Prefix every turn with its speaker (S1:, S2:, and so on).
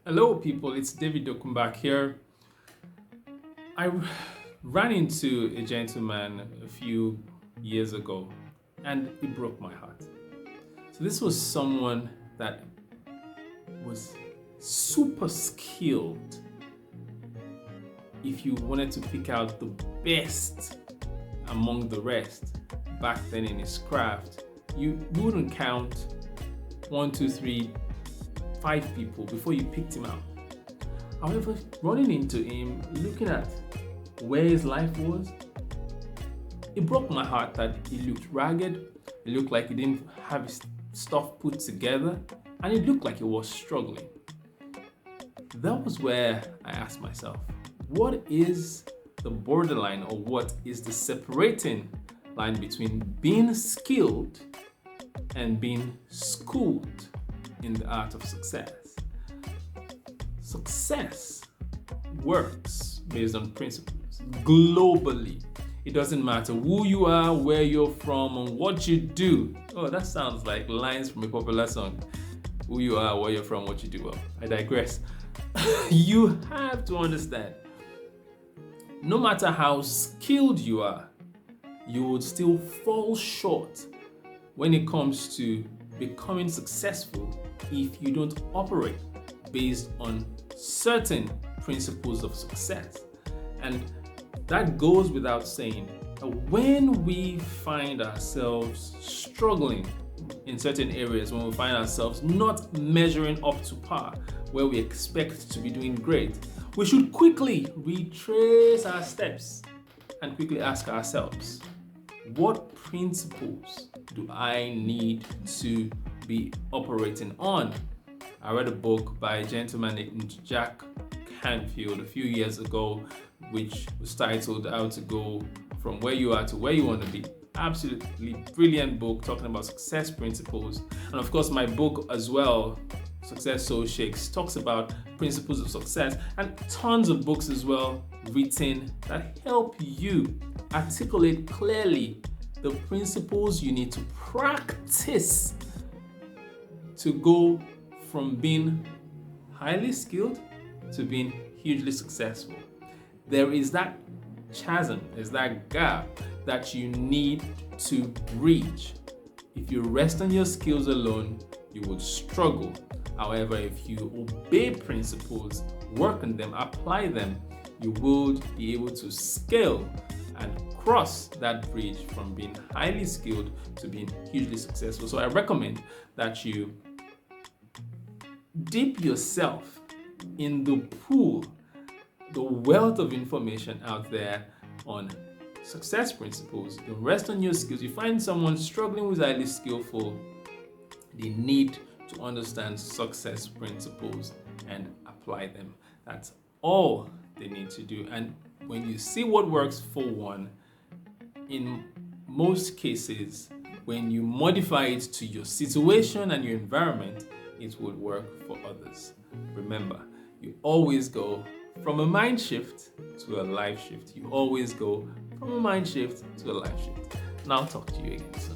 S1: Hello, people. It's David Dokumbak here. I ran into a gentleman a few years ago and it broke my heart. So, this was someone that was super skilled. If you wanted to pick out the best among the rest back then in his craft, you wouldn't count 1, 2, 3, 5 people before you picked him out. However, running into him, looking at where his life was, it broke my heart that he looked ragged, it looked like he didn't have his stuff put together, and it looked like he was struggling. That was where I asked myself, what is the borderline, or what is the separating line between being skilled and being schooled in the art of success? Success works based on principles globally. It doesn't matter who you are, where you're from, and what you do. Oh, that sounds like lines from a popular song. Who you are, where you're from, what you do. Well, I digress. You have to understand, no matter how skilled you are, you would still fall short when it comes to becoming successful if you don't operate based on certain principles of success. And that goes without saying. When we find ourselves struggling in certain areas, when we find ourselves not measuring up to par, where we expect to be doing great, we should quickly retrace our steps and quickly ask ourselves, what principles do I need to be operating on? I read a book by a gentleman named Jack Canfield a few years ago, which was titled How to Go From Where You Are to Where You Want to Be. Absolutely brilliant book talking about success principles. And of course, my book as well, Success Soul Shakes, talks about principles of success, and tons of books as well written that help you articulate clearly the principles you need to practice to go from being highly skilled to being hugely successful. There is that chasm, there's that gap that you need to bridge. If you rest on your skills alone, you would struggle. However, if you obey principles, work on them, apply them, you will be able to scale and cross that bridge from being highly skilled to being hugely successful. So I recommend that you dip yourself in the pool, the wealth of information out there on success principles. You rest on your skills. You find someone struggling who's highly skillful, they need to understand success principles and apply them. That's all they need to do. And when you see what works for one, in most cases, when you modify it to your situation and your environment, it would work for others. Remember, you always go from a mind shift to a life shift. You always go from a mind shift to a life shift. And I'll talk to you again soon.